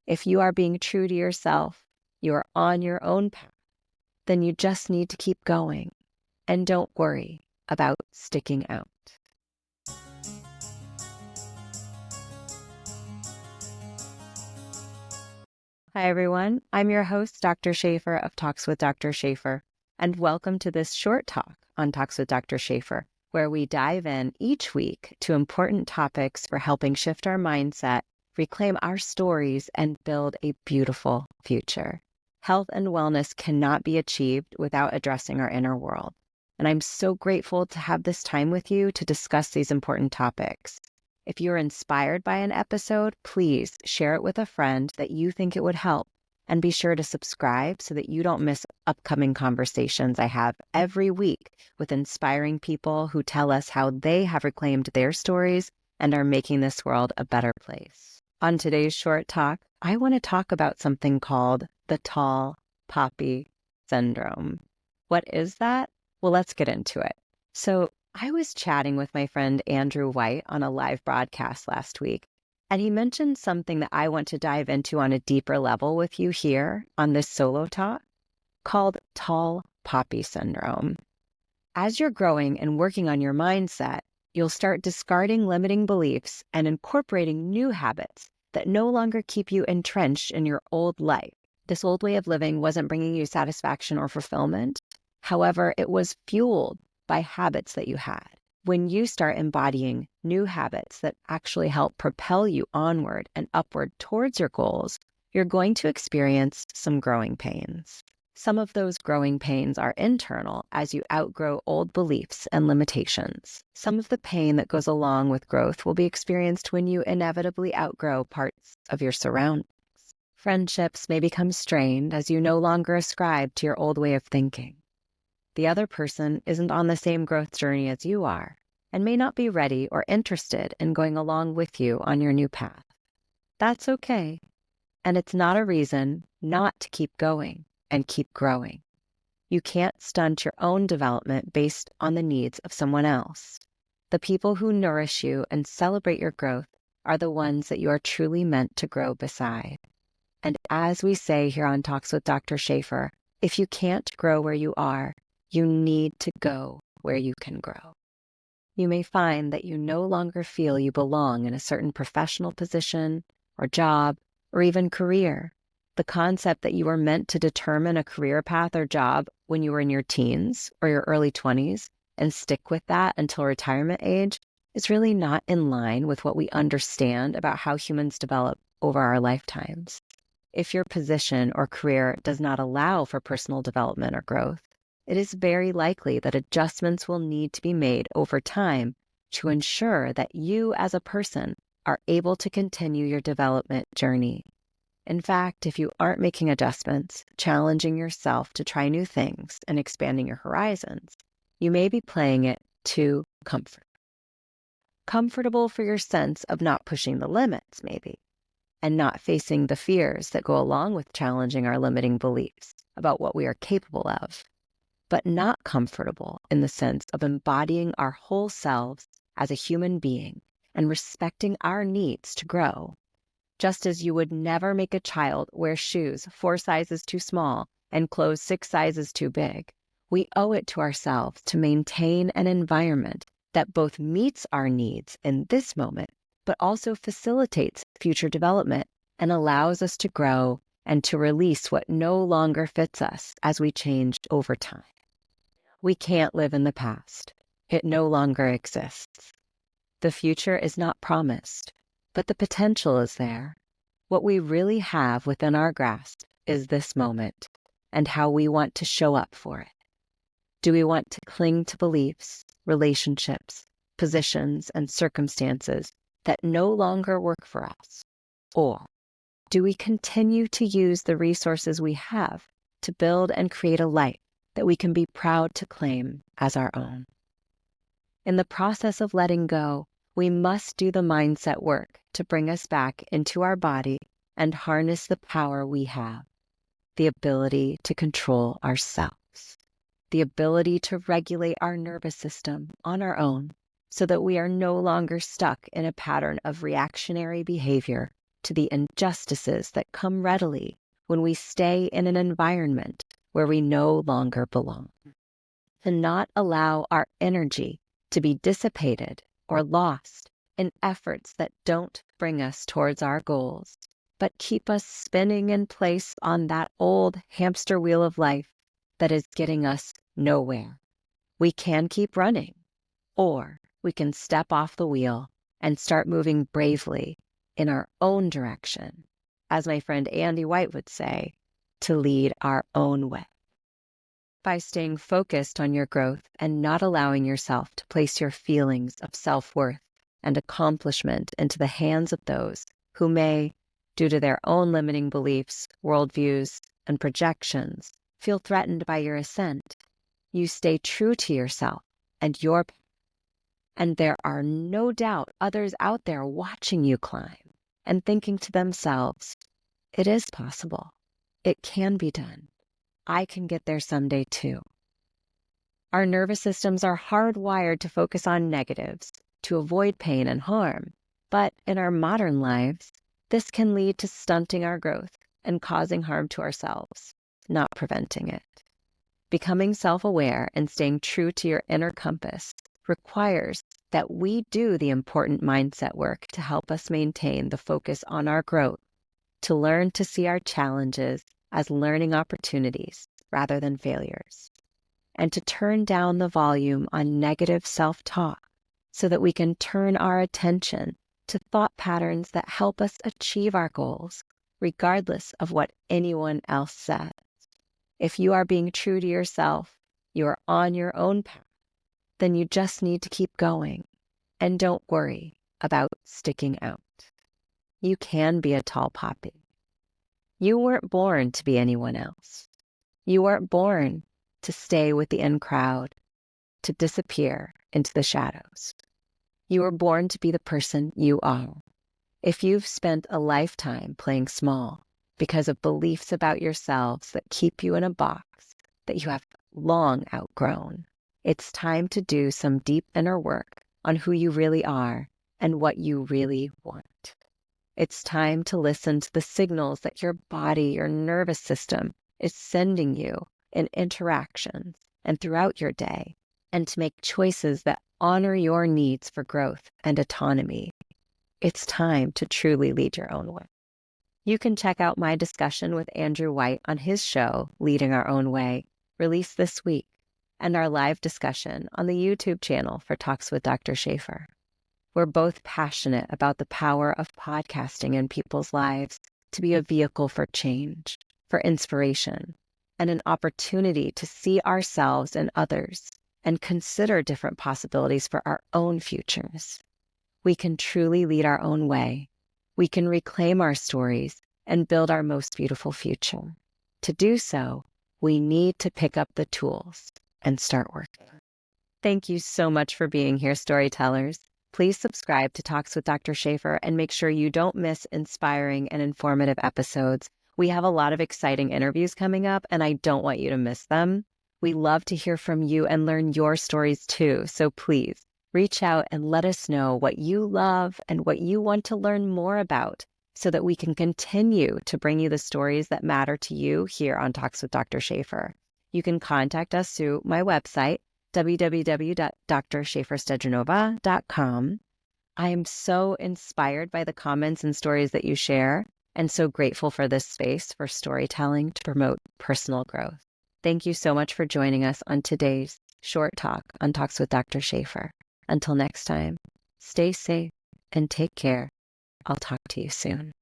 If you are being true to yourself, you are on your own path, then you just need to keep going and don't worry about sticking out. Hi, everyone. I'm your host, Dr. Shafer of Talks with Dr. Shafer, and welcome to this short talk on Talks with Dr. Shafer, where we dive in each week to important topics for helping shift our mindset, reclaim our stories, and build a beautiful future. Health and wellness cannot be achieved without addressing our inner world, and I'm so grateful to have this time with you to discuss these important topics. If you're inspired by an episode, please share it with a friend that you think it would help. And be sure to subscribe so that you don't miss upcoming conversations I have every week with inspiring people who tell us how they have reclaimed their stories and are making this world a better place. On today's short talk, I want to talk about something called the tall poppy syndrome. What is that? Well, let's get into it. So, I was chatting with my friend Andrew White on a live broadcast last week, and he mentioned something that I want to dive into on a deeper level with you here on this solo talk called tall poppy syndrome. As you're growing and working on your mindset, you'll start discarding limiting beliefs and incorporating new habits that no longer keep you entrenched in your old life. This old way of living wasn't bringing you satisfaction or fulfillment. However, it was fueled by habits that you had. When you start embodying new habits that actually help propel you onward and upward towards your goals, you're going to experience some growing pains. Some of those growing pains are internal as you outgrow old beliefs and limitations. Some of the pain that goes along with growth will be experienced when you inevitably outgrow parts of your surroundings. Friendships may become strained as you no longer ascribe to your old way of thinking. The other person isn't on the same growth journey as you are and may not be ready or interested in going along with you on your new path. That's okay, and it's not a reason not to keep going and keep growing. You can't stunt your own development based on the needs of someone else. The people who nourish you and celebrate your growth are the ones that you are truly meant to grow beside. And as we say here on Talks with Dr. Shafer, if you can't grow where you are, you need to go where you can grow. You may find that you no longer feel you belong in a certain professional position or job or even career. The concept that you were meant to determine a career path or job when you were in your teens or your early 20s and stick with that until retirement age is really not in line with what we understand about how humans develop over our lifetimes. If your position or career does not allow for personal development or growth, it is very likely that adjustments will need to be made over time to ensure that you as a person are able to continue your development journey. In fact, if you aren't making adjustments, challenging yourself to try new things and expanding your horizons, you may be playing it too comfortable. Comfortable for your sense of not pushing the limits, maybe, and not facing the fears that go along with challenging our limiting beliefs about what we are capable of, but not comfortable in the sense of embodying our whole selves as a human being and respecting our needs to grow. Just as you would never make a child wear shoes 4 sizes too small and clothes 6 sizes too big, we owe it to ourselves to maintain an environment that both meets our needs in this moment, but also facilitates future development and allows us to grow and to release what no longer fits us as we change over time. We can't live in the past. It no longer exists. The future is not promised, but the potential is there. What we really have within our grasp is this moment and how we want to show up for it. Do we want to cling to beliefs, relationships, positions, and circumstances that no longer work for us? Or do we continue to use the resources we have to build and create a life that we can be proud to claim as our own? In the process of letting go, we must do the mindset work to bring us back into our body and harness the power we have, the ability to control ourselves, the ability to regulate our nervous system on our own so that we are no longer stuck in a pattern of reactionary behavior to the injustices that come readily when we stay in an environment where we no longer belong. To not allow our energy to be dissipated or lost in efforts that don't bring us towards our goals, but keep us spinning in place on that old hamster wheel of life that is getting us nowhere. We can keep running, or we can step off the wheel and start moving bravely in our own direction, as my friend Andy White would say, to lead our own way. By staying focused on your growth and not allowing yourself to place your feelings of self-worth and accomplishment into the hands of those who may, due to their own limiting beliefs, worldviews, and projections, feel threatened by your ascent, you stay true to yourself and your path. And there are no doubt others out there watching you climb and thinking to themselves, it is possible. It can be done. I can get there someday too. Our nervous systems are hardwired to focus on negatives, to avoid pain and harm. But in our modern lives, this can lead to stunting our growth and causing harm to ourselves, not preventing it. Becoming self-aware and staying true to your inner compass requires that we do the important mindset work to help us maintain the focus on our growth, to learn to see our challenges as learning opportunities rather than failures, and to turn down the volume on negative self-talk so that we can turn our attention to thought patterns that help us achieve our goals, regardless of what anyone else says. If you are being true to yourself, you are on your own path, then you just need to keep going and don't worry about sticking out. You can be a tall poppy. You weren't born to be anyone else. You weren't born to stay with the in crowd, to disappear into the shadows. You were born to be the person you are. If you've spent a lifetime playing small because of beliefs about yourselves that keep you in a box that you have long outgrown, it's time to do some deep inner work on who you really are and what you really want. It's time to listen to the signals that your body, your nervous system is sending you in interactions and throughout your day, and to make choices that honor your needs for growth and autonomy. It's time to truly lead your own way. You can check out my discussion with Andrew White on his show, Leading Our Own Way, released this week, and our live discussion on the YouTube channel for Talks with Dr. Shafer. We're both passionate about the power of podcasting in people's lives to be a vehicle for change, for inspiration, and an opportunity to see ourselves and others and consider different possibilities for our own futures. We can truly lead our own way. We can reclaim our stories and build our most beautiful future. To do so, we need to pick up the tools and start working. Thank you so much for being here, storytellers. Please subscribe to Talks with Dr. Shafer and make sure you don't miss inspiring and informative episodes. We have a lot of exciting interviews coming up, and I don't want you to miss them. We love to hear from you and learn your stories too, so please reach out and let us know what you love and what you want to learn more about so that we can continue to bring you the stories that matter to you here on Talks with Dr. Shafer. You can contact us through my website, www.drshaferstedjanova.com. I am so inspired by the comments and stories that you share, and so grateful for this space for storytelling to promote personal growth. Thank you so much for joining us on today's short talk on Talks with Dr. Shafer. Until next time, stay safe and take care. I'll talk to you soon.